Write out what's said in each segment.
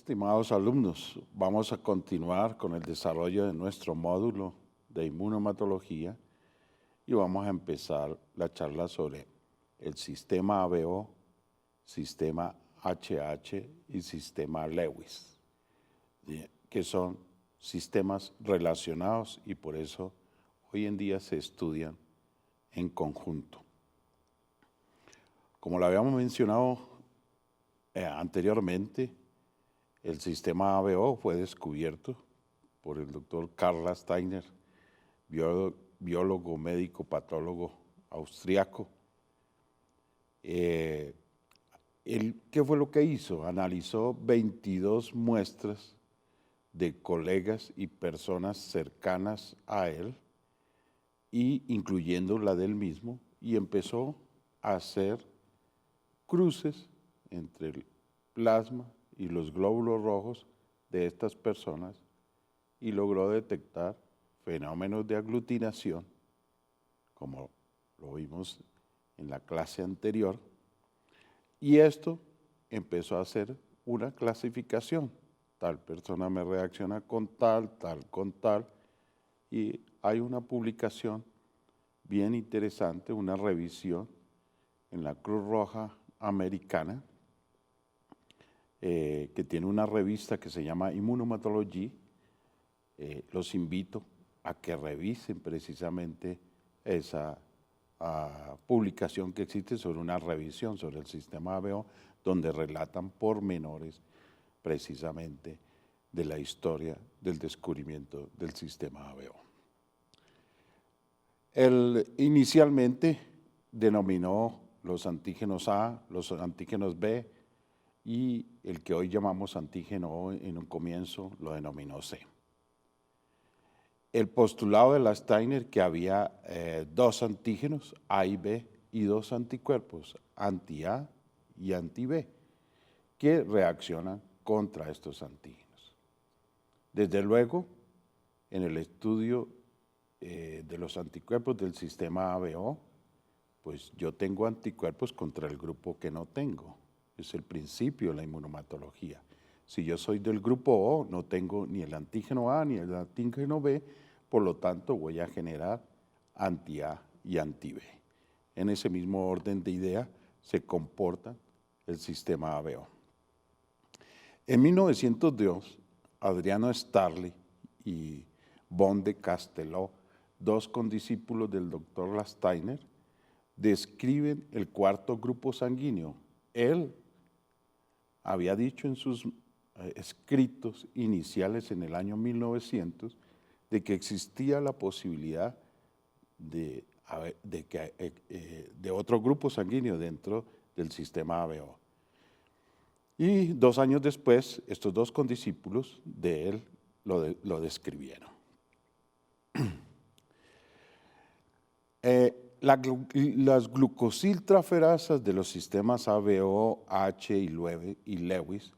Estimados alumnos, vamos a continuar con el desarrollo de nuestro módulo de inmunohematología y vamos a empezar la charla sobre el sistema ABO, sistema HH y sistema Lewis, que son sistemas relacionados y por eso hoy en día se estudian en conjunto. Como lo habíamos mencionado anteriormente, el sistema ABO fue descubierto por el doctor Karl Steiner, biólogo, médico, patólogo austriaco. ¿Qué fue lo que hizo? Analizó 22 muestras de colegas y personas cercanas a él, y incluyendo la del mismo, y empezó a hacer cruces entre el plasma y los glóbulos rojos de estas personas y logró detectar fenómenos de aglutinación, como lo vimos en la clase anterior, y esto empezó a hacer una clasificación. Tal persona me reacciona con tal con tal, y hay una publicación bien interesante, una revisión en la Cruz Roja Americana, que tiene una revista que se llama Immunohematology. Los invito a que revisen precisamente esa publicación que existe sobre una revisión sobre el sistema ABO, donde relatan pormenores precisamente de la historia del descubrimiento del sistema ABO. Él inicialmente denominó los antígenos A, los antígenos B, y el que hoy llamamos antígeno O en un comienzo lo denominó C. El postulado de la Steiner que había dos antígenos, A y B, y dos anticuerpos, anti-A y anti-B, que reaccionan contra estos antígenos. Desde luego, en el estudio de los anticuerpos del sistema ABO, pues yo tengo anticuerpos contra el grupo que no tengo. Es el principio de la inmunohematología. Si yo soy del grupo O, no tengo ni el antígeno A ni el antígeno B, por lo tanto voy a generar anti-A y anti-B. En ese mismo orden de idea se comporta el sistema ABO. En 1902, Adriano Starling y Von de Castelao, dos condiscípulos del doctor Steiner, describen el cuarto grupo sanguíneo. Él había dicho en sus escritos iniciales en el año 1900 de que existía la posibilidad de otro grupo sanguíneo dentro del sistema ABO. Y 2 años después, estos dos condiscípulos de él lo describieron. Las glucosiltraferasas de los sistemas ABO, H y Lewis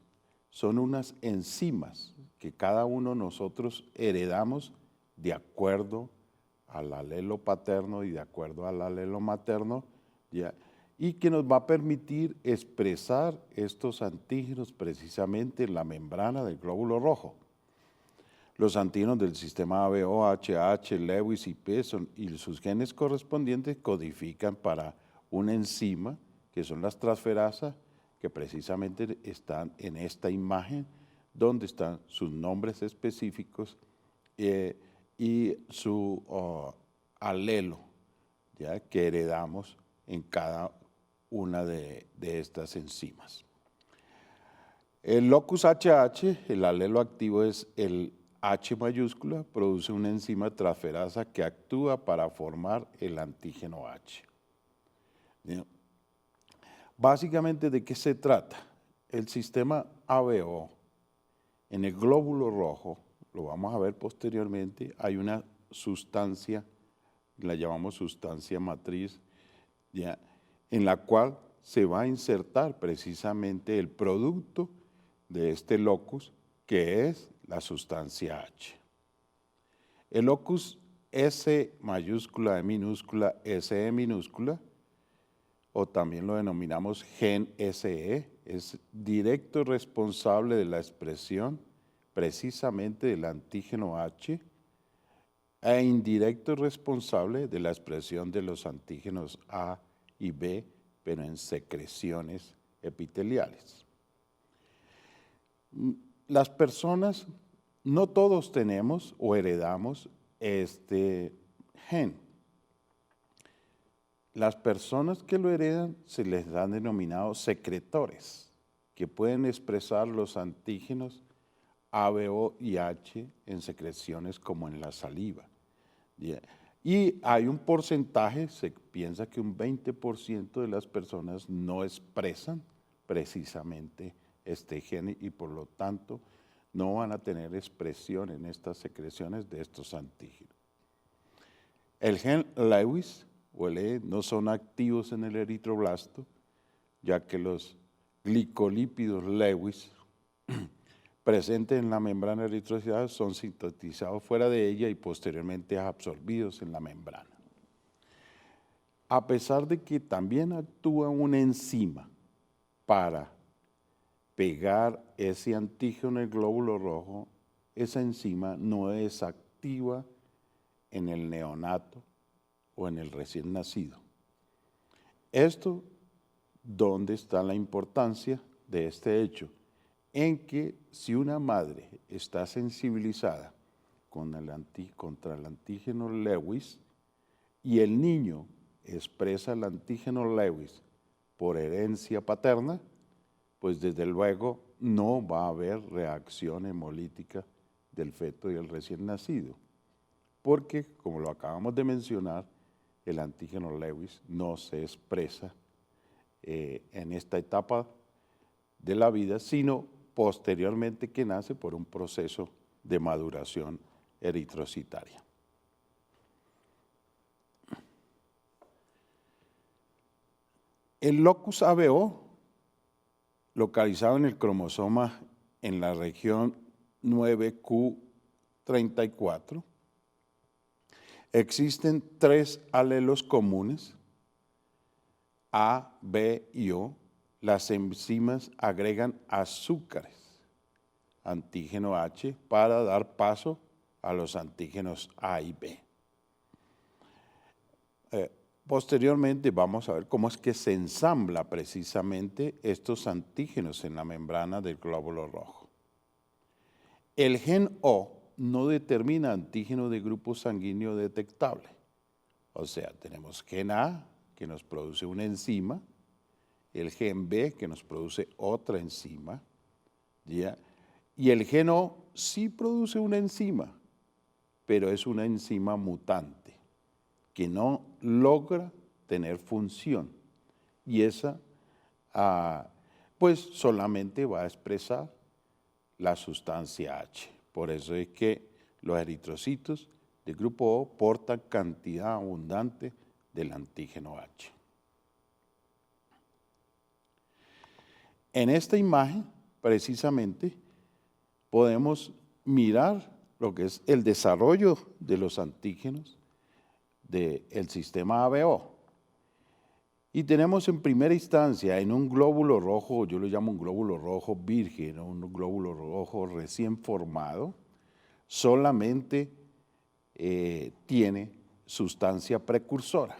son unas enzimas que cada uno de nosotros heredamos de acuerdo al alelo paterno y de acuerdo al alelo materno, ¿ya? Y que nos va a permitir expresar estos antígenos precisamente en la membrana del glóbulo rojo. Los antígenos del sistema ABO, HH, Lewis y P y sus genes correspondientes codifican para una enzima, que son las transferasas, que precisamente están en esta imagen, donde están sus nombres específicos y su alelo, ¿ya?, que heredamos en cada una de estas enzimas. El locus HH, el alelo activo es el H mayúscula, produce una enzima transferasa que actúa para formar el antígeno H. Básicamente, ¿de qué se trata? El sistema ABO, en el glóbulo rojo, lo vamos a ver posteriormente, hay una sustancia, la llamamos sustancia matriz, ¿ya?, en la cual se va a insertar precisamente el producto de este locus, que es la sustancia H. El locus S mayúscula, E minúscula, SE minúscula, o también lo denominamos gen SE, es directo responsable de la expresión precisamente del antígeno H e indirecto responsable de la expresión de los antígenos A y B, pero en secreciones epiteliales. Las personas, no todos tenemos o heredamos este gen. Las personas que lo heredan se les han denominado secretores, que pueden expresar los antígenos A, B, O y H en secreciones como en la saliva. Y hay un porcentaje, se piensa que un 20% de las personas no expresan precisamente este gen y por lo tanto no van a tener expresión en estas secreciones de estos antígenos. El gen Lewis o el E no son activos en el eritroblasto, ya que los glicolípidos Lewis presentes en la membrana eritrocitada son sintetizados fuera de ella y posteriormente absorbidos en la membrana. A pesar de que también actúa una enzima para pegar ese antígeno en el glóbulo rojo, esa enzima no es activa en el neonato o en el recién nacido. Esto, ¿dónde está la importancia de este hecho? En que si una madre está sensibilizada contra el antígeno Lewis y el niño expresa el antígeno Lewis por herencia paterna, pues desde luego no va a haber reacción hemolítica del feto y el recién nacido, porque como lo acabamos de mencionar, el antígeno Lewis no se expresa en esta etapa de la vida, sino posteriormente que nace por un proceso de maduración eritrocitaria. El locus ABO, localizado en el cromosoma en la región 9q34, existen 3 alelos comunes, A, B y O. Las enzimas agregan azúcares, antígeno H, para dar paso a los antígenos A y B. Posteriormente vamos a ver cómo es que se ensambla precisamente estos antígenos en la membrana del glóbulo rojo. El gen O no determina antígeno de grupo sanguíneo detectable. O sea, tenemos gen A, que nos produce una enzima, el gen B, que nos produce otra enzima, ¿ya? Y el gen O sí produce una enzima, pero es una enzima mutante, que no logra tener función. Y esa, pues solamente va a expresar la sustancia H. Por eso es que los eritrocitos de grupo O portan cantidad abundante del antígeno H. En esta imagen, precisamente, podemos mirar lo que es el desarrollo de los antígenos del sistema ABO. Y tenemos en primera instancia en un glóbulo rojo, yo lo llamo un glóbulo rojo virgen, o un glóbulo rojo recién formado, solamente tiene sustancia precursora.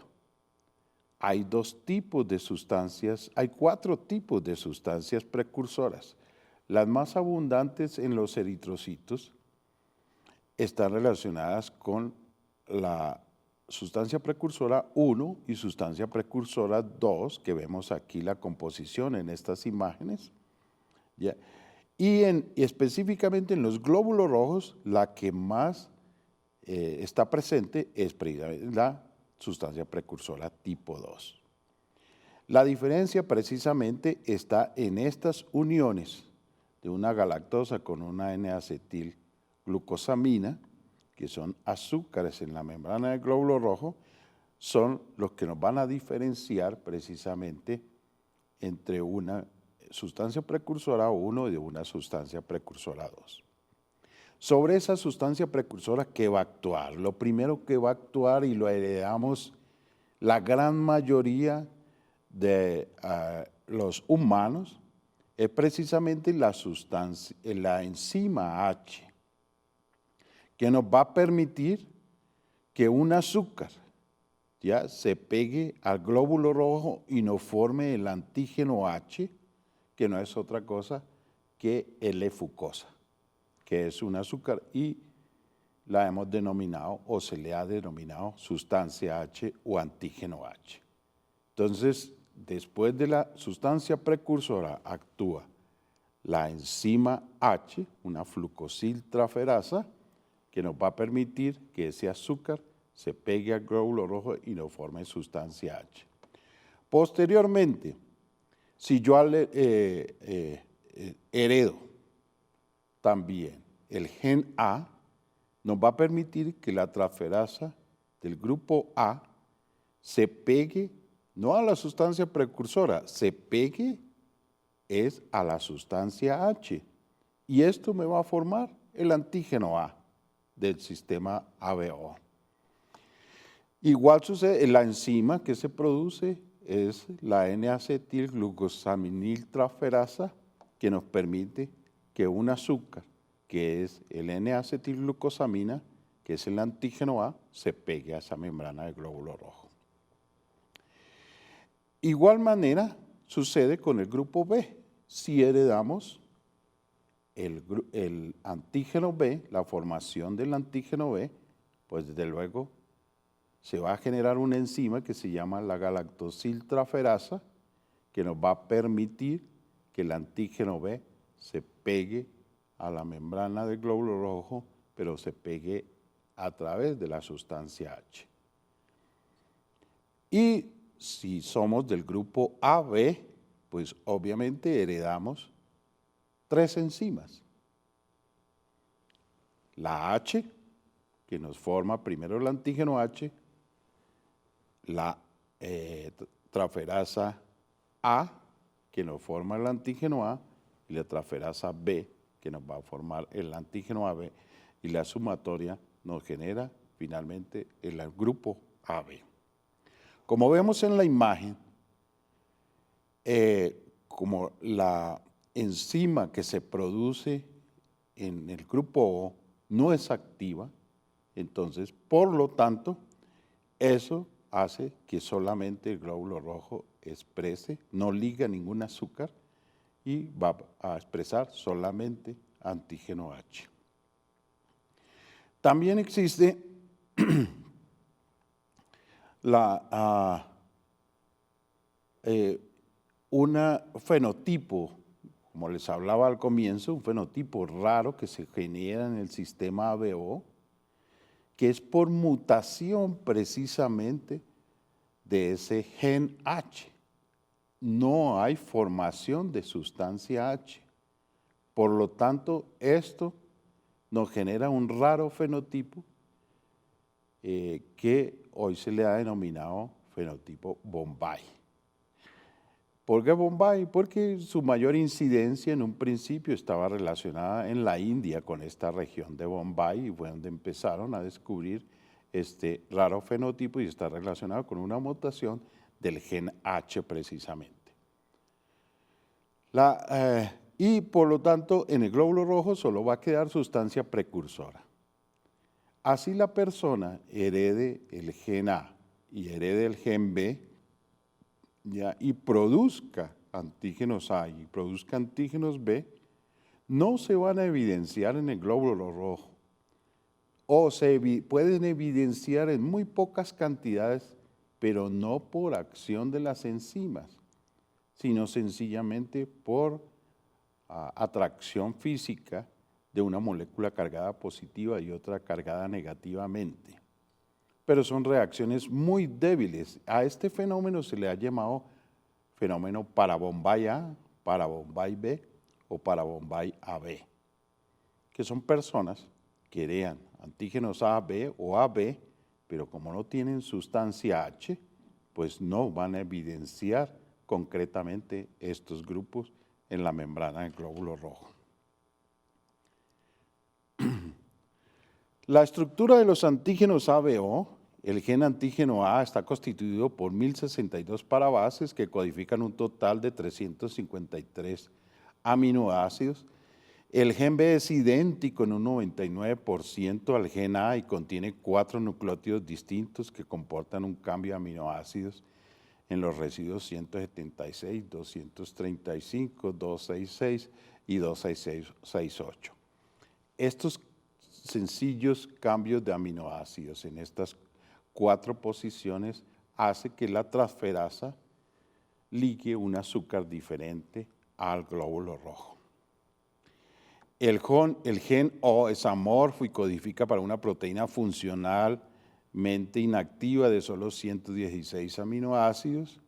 Hay 2 tipos de sustancias, hay 4 tipos de sustancias precursoras. Las más abundantes en los eritrocitos están relacionadas con la sustancia precursora 1 y sustancia precursora 2, que vemos aquí la composición en estas imágenes. ¿Ya? Y específicamente en los glóbulos rojos, la que más está presente es la sustancia precursora tipo 2. La diferencia precisamente está en estas uniones de una galactosa con una N-acetilglucosamina, que son azúcares en la membrana del glóbulo rojo, son los que nos van a diferenciar precisamente entre una sustancia precursora 1 y una sustancia precursora 2. Sobre esa sustancia precursora, ¿qué va a actuar? Lo primero que va a actuar, y lo heredamos la gran mayoría de los humanos es precisamente la enzima H, que nos va a permitir que un azúcar ya se pegue al glóbulo rojo y nos forme el antígeno H, que no es otra cosa que L-fucosa, que es un azúcar y la hemos denominado o se le ha denominado sustancia H o antígeno H. Entonces, después de la sustancia precursora actúa la enzima H, una flucosiltraferasa, que nos va a permitir que ese azúcar se pegue al glóbulo rojo y nos forme sustancia H. Posteriormente, si yo heredo también el gen A, nos va a permitir que la transferasa del grupo A se pegue, no a la sustancia precursora, se pegue es a la sustancia H. Y esto me va a formar el antígeno A del sistema ABO. Igual sucede, la enzima que se produce es la N-acetilglucosaminiltransferasa, que nos permite que un azúcar, que es el N-acetilglucosamina, que es el antígeno A, se pegue a esa membrana del glóbulo rojo. Igual manera sucede con el grupo B. Si heredamos el antígeno B, la formación del antígeno B, pues desde luego se va a generar una enzima que se llama la galactosiltraferasa, que nos va a permitir que el antígeno B se pegue a la membrana del glóbulo rojo, pero se pegue a través de la sustancia H. Y si somos del grupo AB, pues obviamente heredamos 3 enzimas. La H, que nos forma primero el antígeno H, la transferasa A, que nos forma el antígeno A, y la transferasa B, que nos va a formar el antígeno AB, y la sumatoria nos genera finalmente el grupo AB. Como vemos en la imagen, como la enzima que se produce en el grupo O no es activa, entonces, por lo tanto, eso hace que solamente el glóbulo rojo exprese, no liga ningún azúcar y va a expresar solamente antígeno H. También existe un fenotipo, como les hablaba al comienzo, un fenotipo raro que se genera en el sistema ABO, que es por mutación precisamente de ese gen H. No hay formación de sustancia H. Por lo tanto, esto nos genera un raro fenotipo que hoy se le ha denominado fenotipo Bombay. ¿Por qué Bombay? Porque su mayor incidencia en un principio estaba relacionada en la India con esta región de Bombay y fue donde empezaron a descubrir este raro fenotipo y está relacionado con una mutación del gen H precisamente. Y por lo tanto en el glóbulo rojo solo va a quedar sustancia precursora. Así la persona herede el gen A y herede el gen B, ¿ya? Y produzca antígenos A y produzca antígenos B, no se van a evidenciar en el glóbulo rojo o se pueden evidenciar en muy pocas cantidades, pero no por acción de las enzimas, sino sencillamente por atracción física de una molécula cargada positiva y otra cargada negativamente. Pero son reacciones muy débiles. A este fenómeno se le ha llamado fenómeno para Bombay A, para Bombay B o para Bombay AB, que son personas que heredan antígenos AB o AB, pero como no tienen sustancia H, pues no van a evidenciar concretamente estos grupos en la membrana del glóbulo rojo. La estructura de los antígenos ABO El gen antígeno A está constituido por 1062 parabases que codifican un total de 353 aminoácidos. El gen B es idéntico en un 99% al gen A y contiene 4 nucleótidos distintos que comportan un cambio de aminoácidos en los residuos 176, 235, 266 y 268. Estos sencillos cambios de aminoácidos en estas 4 posiciones hace que la transferasa ligue un azúcar diferente al glóbulo rojo. El gen O es amorfo y codifica para una proteína funcionalmente inactiva de solo 116 aminoácidos.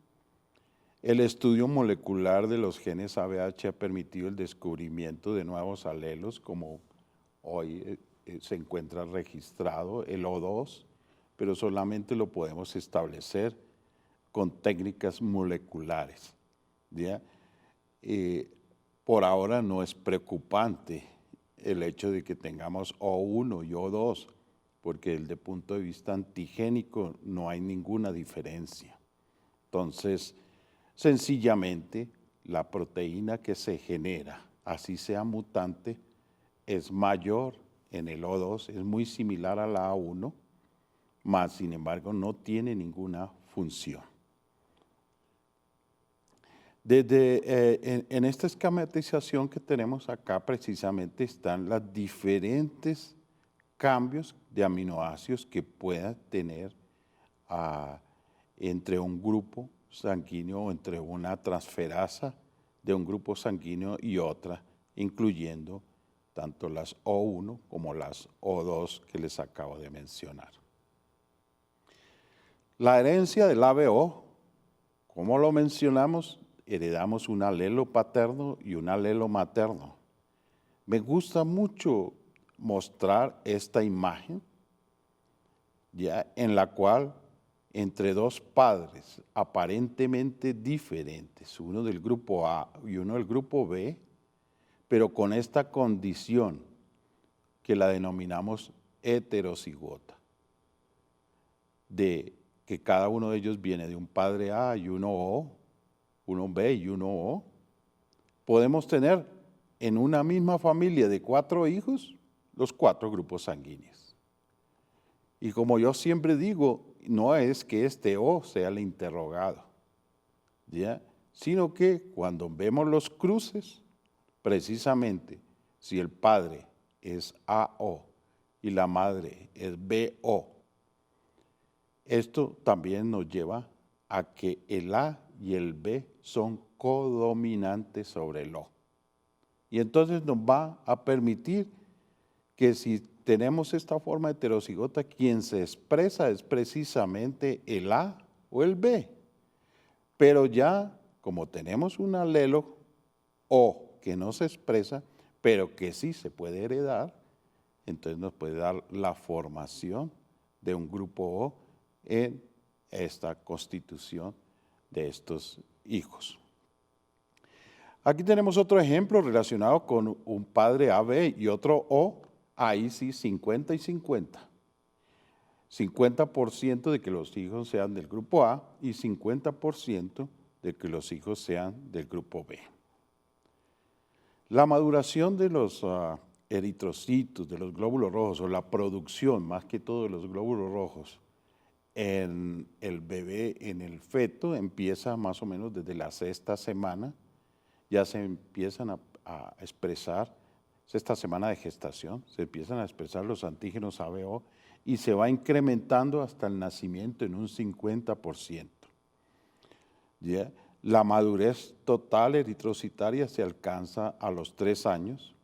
El estudio molecular de los genes ABH ha permitido el descubrimiento de nuevos alelos, como hoy se encuentra registrado el O2, pero solamente lo podemos establecer con técnicas moleculares. ¿Ya? Por ahora no es preocupante el hecho de que tengamos O1 y O2, porque desde el punto de vista antigénico no hay ninguna diferencia. Entonces, sencillamente, la proteína que se genera, así sea mutante, es mayor en el O2, es muy similar a la A1, mas sin embargo no tiene ninguna función. En esta esquematización que tenemos acá precisamente están los diferentes cambios de aminoácidos que pueda tener entre un grupo sanguíneo o entre una transferasa de un grupo sanguíneo y otra, incluyendo tanto las O1 como las O2 que les acabo de mencionar. La herencia del ABO, como lo mencionamos, heredamos un alelo paterno y un alelo materno. Me gusta mucho mostrar esta imagen, ya en la cual entre dos padres aparentemente diferentes, uno del grupo A y uno del grupo B, pero con esta condición que la denominamos heterocigota, de que cada uno de ellos viene de un padre A y uno O, uno B y uno O, podemos tener en una misma familia de 4 hijos los 4 grupos sanguíneos. Y como yo siempre digo, no es que este O sea el interrogado, ¿ya? Sino que cuando vemos los cruces, precisamente si el padre es AO y la madre es BO, esto también nos lleva a que el A y el B son codominantes sobre el O. Y entonces nos va a permitir que si tenemos esta forma heterocigota, quien se expresa es precisamente el A o el B. Pero ya, como tenemos un alelo O que no se expresa, pero que sí se puede heredar, entonces nos puede dar la formación de un grupo O en esta constitución de estos hijos. Aquí tenemos otro ejemplo relacionado con un padre AB y otro O, ahí sí 50 y 50. 50% de que los hijos sean del grupo A y 50% de que los hijos sean del grupo B. La maduración de los eritrocitos, de los glóbulos rojos, o la producción más que todo de los glóbulos rojos, en el bebé, en el feto, empieza más o menos desde la 6ª semana, ya se empiezan a expresar, sexta semana de gestación, se empiezan a expresar los antígenos ABO y se va incrementando hasta el nacimiento en un 50%. ¿Ya? La madurez total eritrocitaria se alcanza a los 3 años.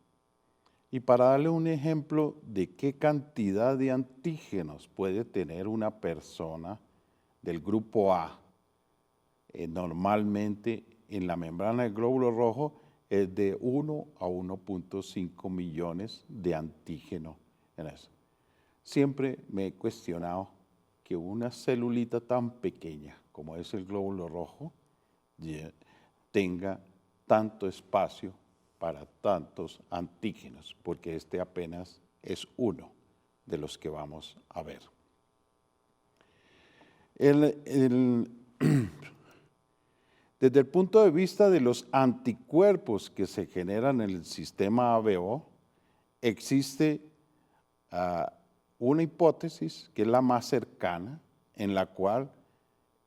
Y para darle un ejemplo de qué cantidad de antígenos puede tener una persona del grupo A, normalmente en la membrana del glóbulo rojo es de 1 a 1.5 millones de antígenos en eso. Siempre me he cuestionado que una celulita tan pequeña como es el glóbulo rojo tenga tanto espacio para tantos antígenos, porque este apenas es uno de los que vamos a ver. El- el- Desde el punto de vista de los anticuerpos que se generan en el sistema ABO, existe una hipótesis que es la más cercana, en la cual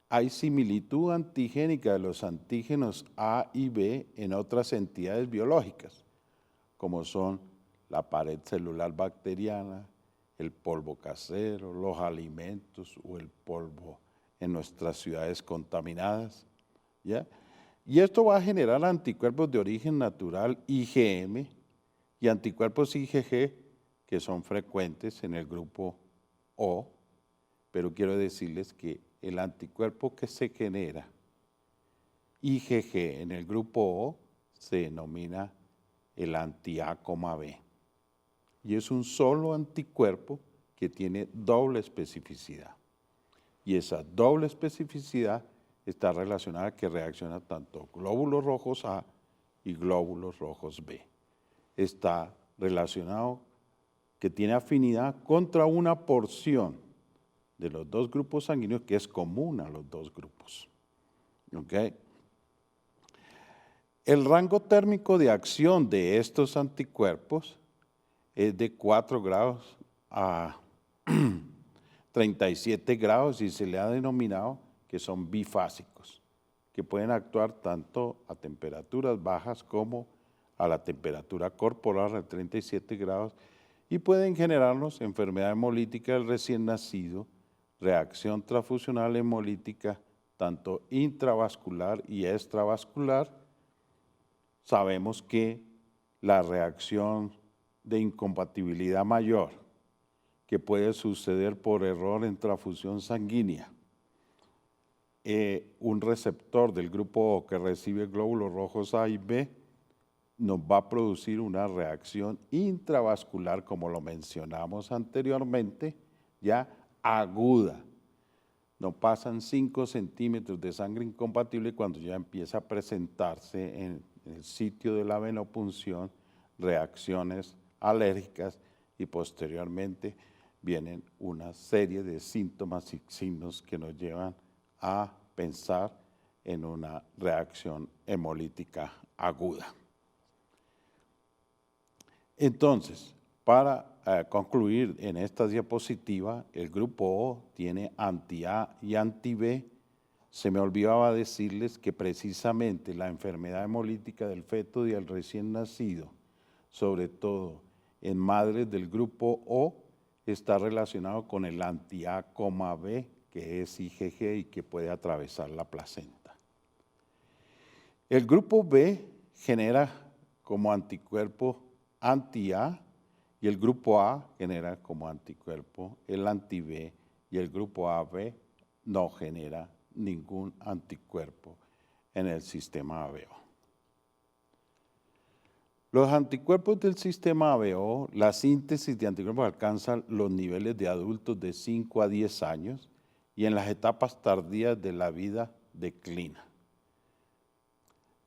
hay similitud antigénica de los antígenos A y B en otras entidades biológicas, como son la pared celular bacteriana, el polvo casero, los alimentos o el polvo en nuestras ciudades contaminadas, ¿ya? Y esto va a generar anticuerpos de origen natural IgM y anticuerpos IgG que son frecuentes en el grupo O, pero quiero decirles que el anticuerpo que se genera IgG en el grupo O se denomina el anti-A,B. Y es un solo anticuerpo que tiene doble especificidad. Y esa doble especificidad está relacionada que reacciona tanto glóbulos rojos A y glóbulos rojos B. Está relacionado que tiene afinidad contra una porción de los dos grupos sanguíneos que es común a los dos grupos. ¿Okay? El rango térmico de acción de estos anticuerpos es de 4 grados a 37 grados y se le ha denominado que son bifásicos, que pueden actuar tanto a temperaturas bajas como a la temperatura corporal a 37 grados y pueden generarnos enfermedad hemolítica del recién nacido, reacción transfusional hemolítica tanto intravascular y extravascular. Sabemos que la reacción de incompatibilidad mayor que puede suceder por error en transfusión sanguínea, un receptor del grupo O que recibe glóbulos rojos A y B nos va a producir una reacción intravascular, como lo mencionamos anteriormente, ya aguda. No pasan 5 centímetros de sangre incompatible cuando ya empieza a presentarse en el sitio de la venopunción reacciones alérgicas y posteriormente vienen una serie de síntomas y signos que nos llevan a pensar en una reacción hemolítica aguda. Entonces, para concluir en esta diapositiva, el grupo O tiene anti-A y anti-B. Se me olvidaba decirles que precisamente la enfermedad hemolítica del feto y el recién nacido, sobre todo en madres del grupo O, está relacionado con el anti-A,B, que es IgG y que puede atravesar la placenta. El grupo B genera como anticuerpo anti-A y el grupo A genera como anticuerpo el anti-B y el grupo AB no genera ningún anticuerpo en el sistema ABO. Los anticuerpos del sistema ABO, la síntesis de anticuerpos alcanza los niveles de adultos de 5 a 10 años y en las etapas tardías de la vida declina.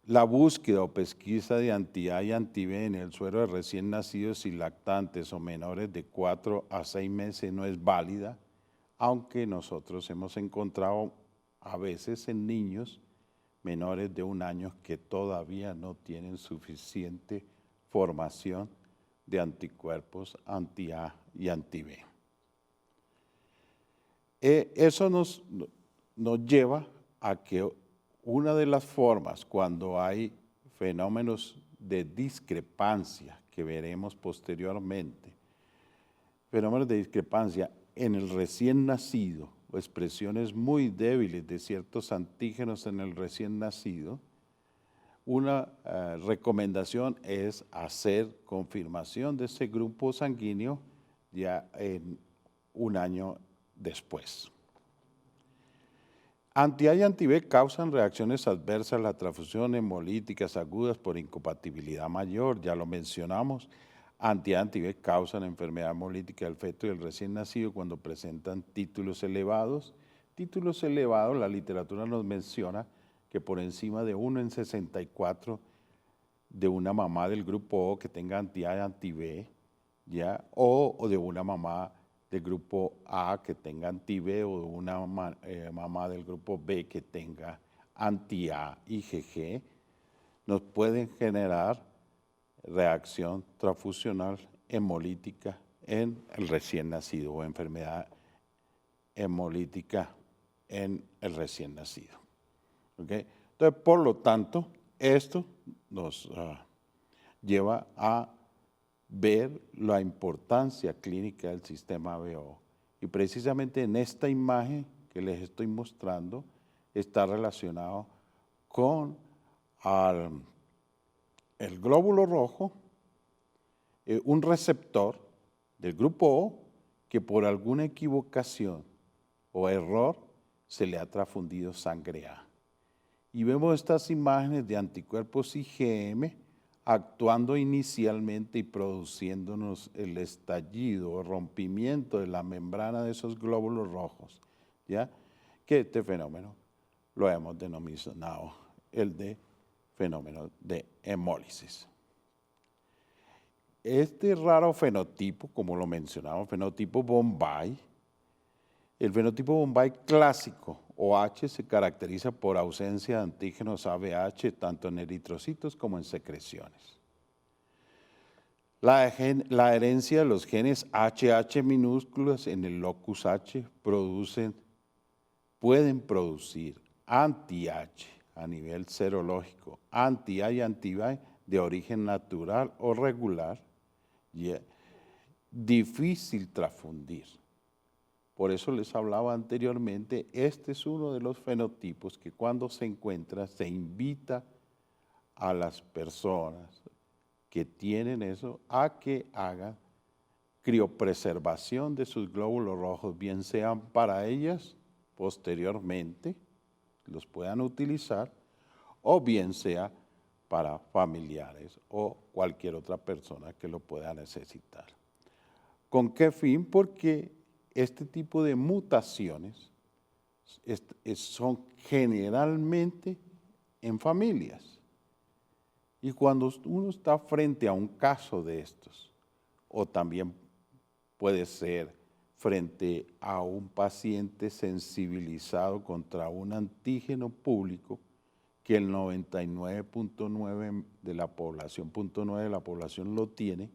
La búsqueda o pesquisa de anti-A y anti-B en el suero de recién nacidos y lactantes o menores de 4 a 6 meses no es válida, aunque nosotros hemos encontrado a veces en niños menores de 1 año que todavía no tienen suficiente formación de anticuerpos anti-A y anti-B. Eso nos lleva a que una de las formas cuando hay fenómenos de discrepancia que veremos posteriormente, fenómenos de discrepancia en el recién nacido o expresiones muy débiles de ciertos antígenos en el recién nacido, una recomendación es hacer confirmación de ese grupo sanguíneo ya en 1 año después. Anti-A y anti-B causan reacciones adversas a la transfusión hemolíticas agudas por incompatibilidad mayor, ya lo mencionamos. Anti-A y anti-B causan enfermedad hemolítica del feto y del recién nacido cuando presentan títulos elevados. Títulos elevados, la literatura nos menciona que por encima de 1 en 64 de una mamá del grupo O que tenga anti-A y anti-B, ¿ya? O de una mamá del grupo A que tenga anti-B o una mamá del grupo B que tenga anti-A IgG, nos pueden generar reacción transfusional hemolítica en el recién nacido o enfermedad hemolítica en el recién nacido. ¿Okay? Entonces, por lo tanto, esto nos lleva a ver la importancia clínica del sistema ABO. Y precisamente en esta imagen que les estoy mostrando está relacionado con el glóbulo rojo, un receptor del grupo O que por alguna equivocación o error se le ha transfundido sangre A. Y vemos estas imágenes de anticuerpos IgM actuando inicialmente y produciéndonos el estallido o rompimiento de la membrana de esos glóbulos rojos, ¿ya? Que este fenómeno lo hemos denominado el de fenómeno de hemólisis. Este raro fenotipo, como lo mencionamos, fenotipo Bombay, el fenotipo Bombay clásico OH se caracteriza por ausencia de antígenos ABH tanto en eritrocitos como en secreciones. La herencia de los genes HH minúsculos en el locus H pueden producir anti-H a nivel serológico, anti-A y anti-B de origen natural o regular, y difícil transfundir. Por eso les hablaba anteriormente, este es uno de los fenotipos que cuando se encuentra se invita a las personas que tienen eso a que hagan criopreservación de sus glóbulos rojos, bien sean para ellas posteriormente, los puedan utilizar, o bien sea para familiares o cualquier otra persona que lo pueda necesitar. ¿Con qué fin? Porque este tipo de mutaciones son generalmente en familias. Y cuando uno está frente a un caso de estos, o también puede ser frente a un paciente sensibilizado contra un antígeno público, que el 99.9 de la población lo tiene,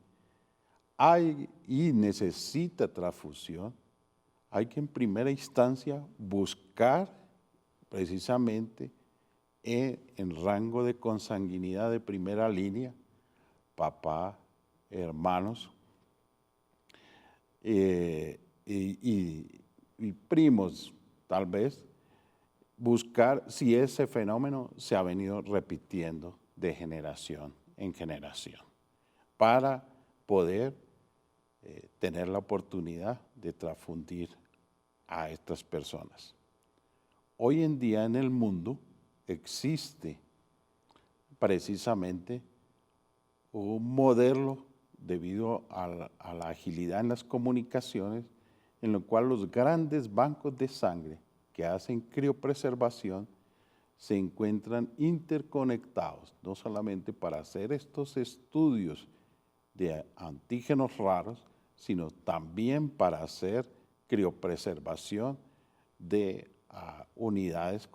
y necesita transfusión, hay que en primera instancia buscar precisamente en rango de consanguinidad de primera línea, papá, hermanos y primos tal vez, buscar si ese fenómeno se ha venido repitiendo de generación en generación para poder tener la oportunidad de transfundir a estas personas. Hoy en día en el mundo existe precisamente un modelo debido a la agilidad en las comunicaciones, en lo cual los grandes bancos de sangre que hacen criopreservación se encuentran interconectados, no solamente para hacer estos estudios de antígenos raros, sino también para hacer criopreservación de unidades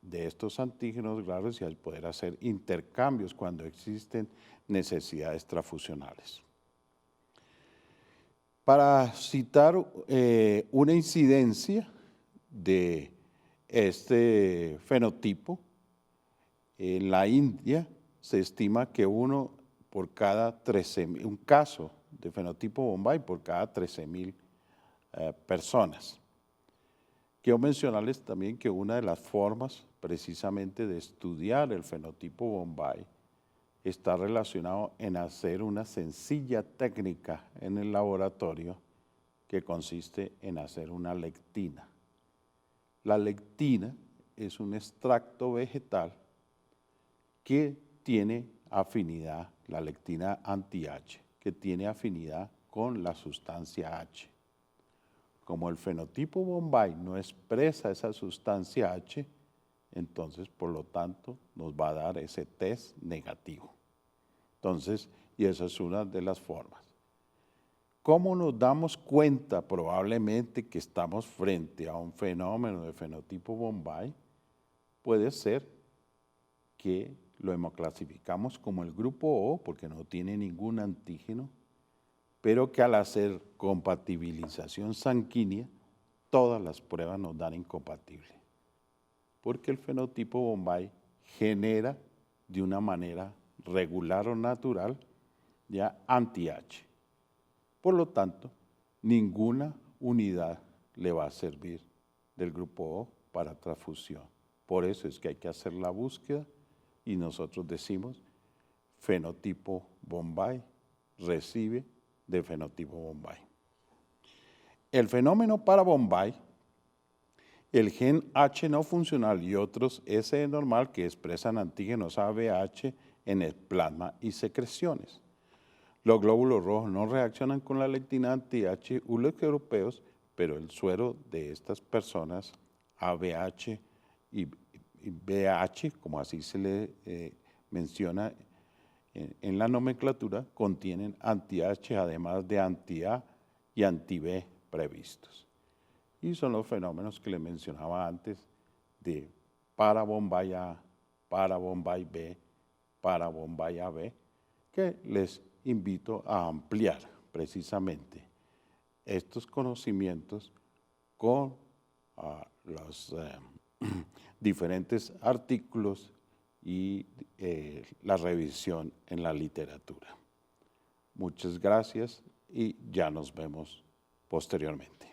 de estos antígenos raros y al poder hacer intercambios cuando existen necesidades transfusionales. Para citar una incidencia de este fenotipo, en la India se estima que un caso de fenotipo Bombay por cada 13,000 personas. Quiero mencionarles también que una de las formas precisamente de estudiar el fenotipo Bombay está relacionado en hacer una sencilla técnica en el laboratorio que consiste en hacer una lectina. La lectina es un extracto vegetal que tiene afinidad, la lectina anti-H, que tiene afinidad con la sustancia H. Como el fenotipo Bombay no expresa esa sustancia H, entonces, por lo tanto, nos va a dar ese test negativo. Entonces, y esa es una de las formas. ¿Cómo nos damos cuenta probablemente que estamos frente a un fenómeno de fenotipo Bombay? Puede ser que lo hemoclasificamos como el grupo O, porque no tiene ningún antígeno, pero que al hacer compatibilización sanguínea, todas las pruebas nos dan incompatible, porque el fenotipo Bombay genera de una manera regular o natural ya anti-H. Por lo tanto, ninguna unidad le va a servir del grupo O para transfusión. Por eso es que hay que hacer la búsqueda y nosotros decimos fenotipo Bombay recibe de fenotipo Bombay. El fenómeno para Bombay, el gen H no funcional y otros S normal que expresan antígenos ABH en el plasma y secreciones. Los glóbulos rojos no reaccionan con la lectina anti-H europeos, pero el suero de estas personas, ABH y BH, como así se le menciona en la nomenclatura, contienen anti-H además de anti-A y anti-B previstos. Y son los fenómenos que le mencionaba antes de para Bombay A, para Bombay B, para Bombay AB, que les invito a ampliar precisamente estos conocimientos con los diferentes artículos y la revisión en la literatura. Muchas gracias y ya nos vemos posteriormente.